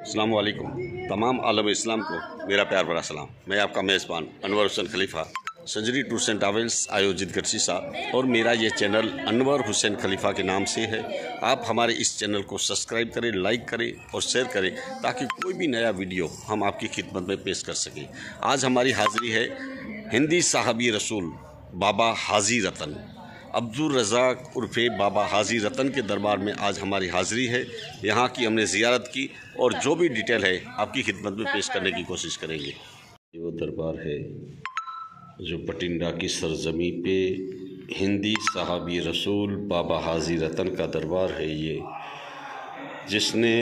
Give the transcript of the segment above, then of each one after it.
अस्सलाम वालेकुम। तमाम आलम इस्लाम को मेरा प्यार भरा सलाम। मैं आपका मेज़बान अनवर हुसैन खलीफा, संजरी टूर्स एंड ट्रैवल्स आयोजित गरसीसा, और मेरा ये चैनल अनवर हुसैन खलीफा के नाम से है। आप हमारे इस चैनल को सब्सक्राइब करें, लाइक करें और शेयर करें ताकि कोई भी नया वीडियो हम आपकी खिदमत में पेश कर सकें। आज हमारी हाज़िरी है हिंदी साहबी रसूल बाबा हाजी रतन अब्दुल रज़ाक उर्फ़े बाबा हाजी रतन के दरबार में आज हमारी हाज़िरी है। यहाँ की हमने ज़ियारत की और जो भी डिटेल है आपकी खिदमत में पेश करने की कोशिश करेंगे। ये वो दरबार है जो बठिंडा की सरजमी पे हिंदी साहबी रसूल बाबा हाजी रतन का दरबार है। ये जिसने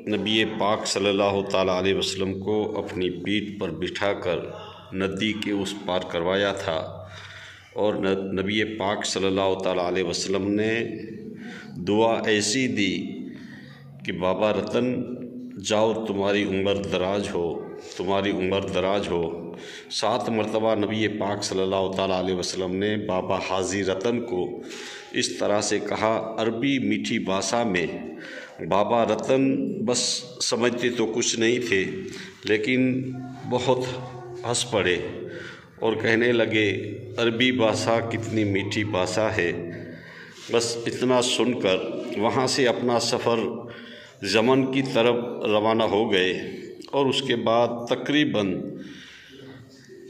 नबी पाक सल्लल्लाहु ताला अलैहि वसल्लम को अपनी पीठ पर बिठाकर नदी के उस पार करवाया था, और नबी पाक सल्लल्लाहु ताला अलैहि वसल्लम ने दुआ ऐसी दी कि बाबा रतन जाओ, तुम्हारी उम्र दराज हो, तुम्हारी उम्र दराज हो। 7 मरतबा नबी पाक सल्लल्लाहु ताला अलैहि वसल्लम ने बाबा हाजी रतन को इस तरह से कहा, अरबी मीठी भाषा में। बाबा रतन बस समझते तो कुछ नहीं थे, लेकिन बहुत हंस पड़े और कहने लगे, अरबी भाषा कितनी मीठी भाषा है। बस इतना सुनकर वहाँ से अपना सफ़र यमन की तरफ रवाना हो गए, और उसके बाद तकरीबन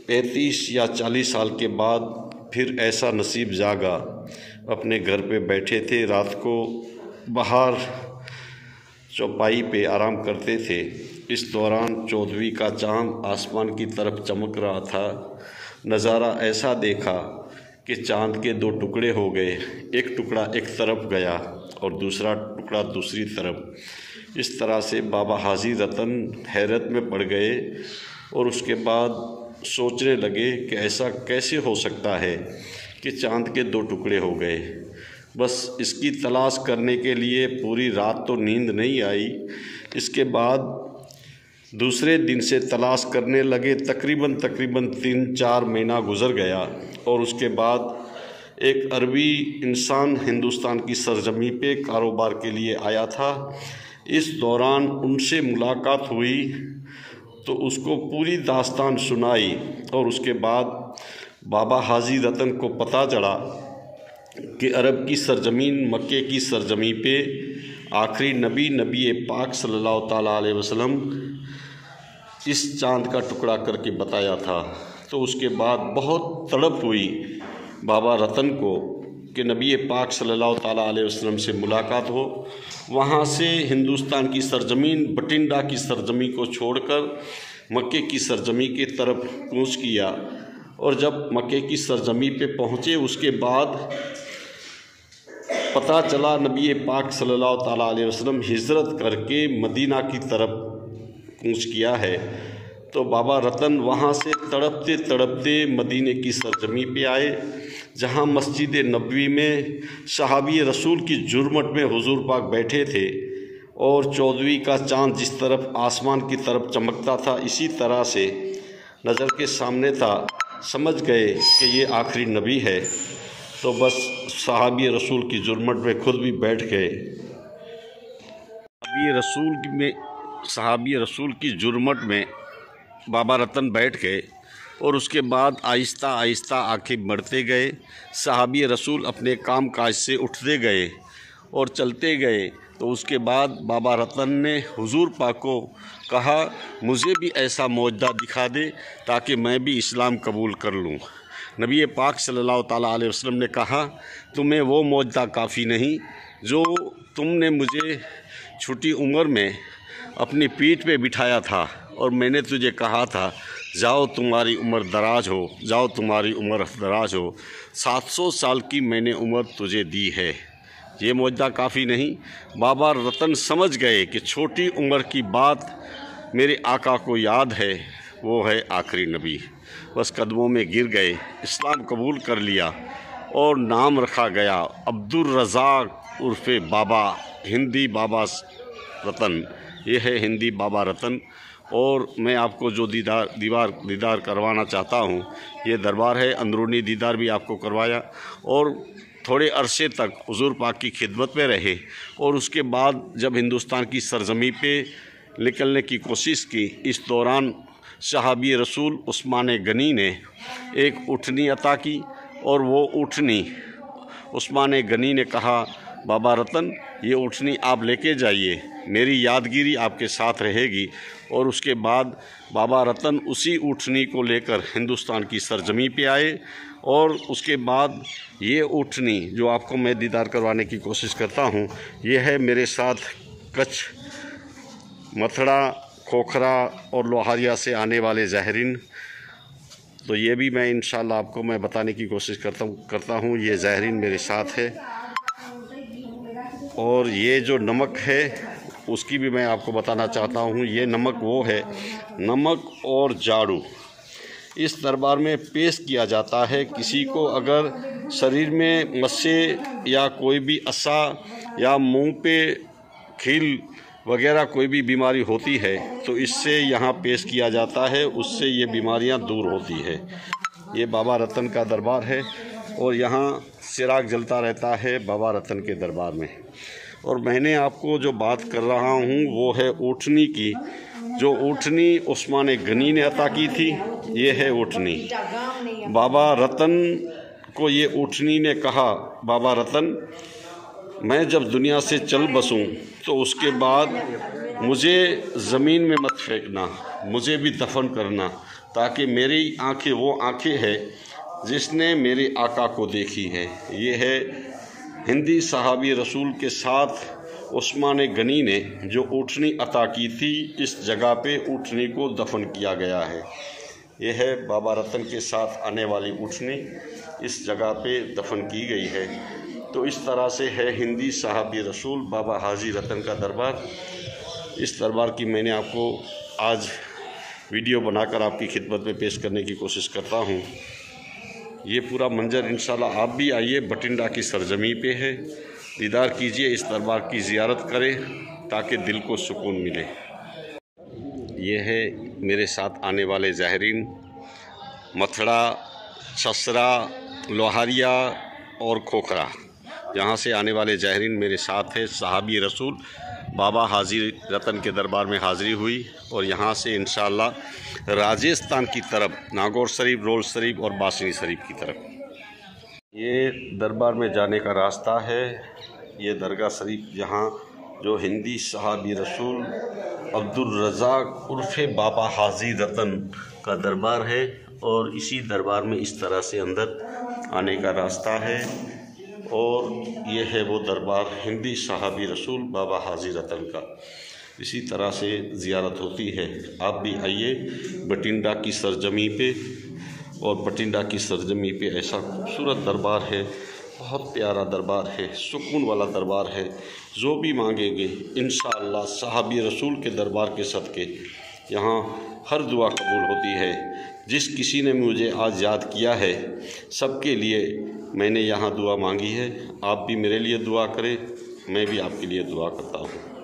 35 या 40 साल के बाद फिर ऐसा नसीब जागा, अपने घर पे बैठे थे, रात को बाहर चौपाई पे आराम करते थे। इस दौरान 14वीं का चाँद आसमान की तरफ चमक रहा था। नज़ारा ऐसा देखा कि चाँद के 2 टुकड़े हो गए, एक टुकड़ा एक तरफ गया और दूसरा टुकड़ा दूसरी तरफ। इस तरह से बाबा हाजी रतन हैरत में पड़ गए और उसके बाद सोचने लगे कि ऐसा कैसे हो सकता है कि चाँद के 2 टुकड़े हो गए। बस इसकी तलाश करने के लिए पूरी रात तो नींद नहीं आई। इसके बाद दूसरे दिन से तलाश करने लगे। तकरीबन 3-4 महीना गुज़र गया, और उसके बाद एक अरबी इंसान हिंदुस्तान की सरजमी पे कारोबार के लिए आया था। इस दौरान उनसे मुलाकात हुई तो उसको पूरी दास्तान सुनाई, और उसके बाद बाबा हाजी रतन को पता चला कि अरब की सरजमीन मक्के की सरजमी पे आखिरी नबी पाक सल्लल्लाहु ताला अलैहि वसल्लम इस चाँद का टुकड़ा करके बताया था। तो उसके बाद बहुत तड़प हुई बाबा रतन को कि नबी पाक सल्लल्लाहु ताला अलैहि वसल्लम से मुलाकात हो। वहाँ से हिंदुस्तान की सरजमीन बठिंडा की सरजमी को छोड़कर मक्के की सरजमी की तरफ कूच किया, और जब मक्के की सरजमी पे पहुँचे उसके बाद पता चला नबी पाक सल्लल्लाहु ताला अलैहि वसल्लम हिजरत करके मदीना की तरफ कूच किया है। तो बाबा रतन वहाँ से तड़पते तड़पते मदीने की सरजमी पे आए, जहाँ मस्जिद नबवी में सहाबी रसूल की जुर्मट में हुजूर पाक बैठे थे, और 14वीं का चाँद जिस तरफ आसमान की तरफ चमकता था इसी तरह से नज़र के सामने था। समझ गए कि ये आखिरी नबी है, तो बस सहाबी रसूल की जुर्मट में खुद भी बैठ गए। सहाबी रसूल की जुर्मट में बाबा रतन बैठ गए, और उसके बाद आहिस्ता आहिस्ता आके बढ़ते गए। सहाबी रसूल अपने काम काज से उठते गए और चलते गए। तो उसके बाद बाबा रतन ने हुजूर पाक को कहा, मुझे भी ऐसा मौजज़ा दिखा दे ताकि मैं भी इस्लाम कबूल कर लूँ। नबी पाक सल्लल्लाहु ताला अलैहि वसल्लम ने कहा, तुम्हें वो मौजज़ा काफ़ी नहीं जो तुमने मुझे छोटी उम्र में अपनी पीठ पे बिठाया था, और मैंने तुझे कहा था जाओ तुम्हारी उम्र दराज हो, जाओ तुम्हारी उम्र दराज हो। 700 साल की मैंने उम्र तुझे दी है, ये मौजज़ा काफ़ी नहीं। बाबा रतन समझ गए कि छोटी उम्र की बात मेरे आका को याद है, वो है आखिरी नबी। बस कदमों में गिर गए, इस्लाम कबूल कर लिया, और नाम रखा गया अब्दुल रज़ाक उर्फ़े बाबा हिंदी बाबा रतन। ये है हिंदी बाबा रतन। और मैं आपको जो दीदार करवाना चाहता हूँ, ये दरबार है। अंदरूनी दीदार भी आपको करवाया, और थोड़े अरसे तक हुजूर पाक की खिदमत में रहे, और उसके बाद जब हिंदुस्तान की सरजमी पे निकलने की कोशिश की। इस दौरान सहाबी रसूल उस्मान गनी ने एक ऊँटनी अता की और वो ऊँटनी उस्मान गनी ने कहा, बाबा रतन ये ऊँटनी आप लेके जाइए, मेरी यादगिरी आपके साथ रहेगी। और उसके बाद बाबा रतन उसी ऊँटनी को लेकर हिंदुस्तान की सरजमी पे आए। और उसके बाद ये ऊँटनी जो आपको मैं दीदार करवाने की कोशिश करता हूँ, ये है मेरे साथ कच्छ, मथुरा, खोखरा और लोहारिया से आने वाले ज़ायरीन। तो ये भी मैं इंशाल्लाह आपको मैं बताने की कोशिश करता हूँ। ये ज़ायरीन मेरे साथ है। और ये जो नमक है उसकी भी मैं आपको बताना चाहता हूँ। ये नमक वो है, नमक और झाड़ू इस दरबार में पेश किया जाता है। किसी को अगर शरीर में मस्से या कोई भी असा या मुंह पे खील वगैरह कोई भी बीमारी होती है तो इससे यहाँ पेश किया जाता है, उससे ये बीमारियाँ दूर होती है। ये बाबा रतन का दरबार है और यहाँ चिराग जलता रहता है बाबा रतन के दरबार में। और मैंने आपको जो बात कर रहा हूँ वो है ऊँटनी की, जो ऊँटनी उस्मान गनी ने अता की थी। ये है ऊँटनी। बाबा रतन को ये ऊँटनी ने कहा, बाबा रतन मैं जब दुनिया से चल बसूं तो उसके बाद मुझे ज़मीन में मत फेंकना, मुझे भी दफन करना, ताकि मेरी आंखें वो आंखें हैं जिसने मेरे आका को देखी है। ये है हिंदी सहाबी रसूल के साथ उस्मान गनी ने जो ऊँटनी अता की थी, इस जगह पे ऊँटनी को दफन किया गया है। ये है बाबा रतन के साथ आने वाली ऊँटनी, इस जगह पे दफन की गई है। तो इस तरह से है हिंदी सहाबी रसूल बाबा हाजी रतन का दरबार। इस दरबार की मैंने आपको आज वीडियो बनाकर आपकी खिदमत में पेश करने की कोशिश करता हूँ। ये पूरा मंजर इंशाल्लाह आप भी आइए, बठिंडा की सरजमी पे है, दीदार कीजिए, इस दरबार की ज़ियारत करें ताकि दिल को सुकून मिले। ये है मेरे साथ आने वाले ज़ायरीन, मथुरा, छसरा, लोहारिया और खोखरा, यहाँ से आने वाले ज़ायरीन मेरे साथ है। सहाबी रसूल बाबा हाजी रतन के दरबार में हाज़िरी हुई और यहाँ से इंशाअल्लाह राजस्थान की तरफ, नागौर शरीफ, रोल शरीफ और बासनी शरीफ की तरफ ये दरबार में जाने का रास्ता है। ये दरगाह शरीफ यहाँ जो हिंदी सहाबी रसूल अब्दुल रज़ाक उर्फ़े बाबा हाजी रतन का दरबार है। और इसी दरबार में इस तरह से अंदर आने का रास्ता है। और ये है वो दरबार हिंदी सहाबी रसूल बाबा हाजी रतन का। इसी तरह से ज़ियारत होती है। आप भी आइए बठिंडा की सरजमी पे, और बठिंडा की सरजमी पे ऐसा खूबसूरत दरबार है, बहुत प्यारा दरबार है, सुकून वाला दरबार है। जो भी मांगेंगे इंशाअल्लाह सहाबी रसूल के दरबार के सदके यहाँ हर दुआ कबूल होती है। जिस किसी ने मुझे आज याद किया है, सबके लिए मैंने यहाँ दुआ मांगी है। आप भी मेरे लिए दुआ करें, मैं भी आपके लिए दुआ करता हूँ।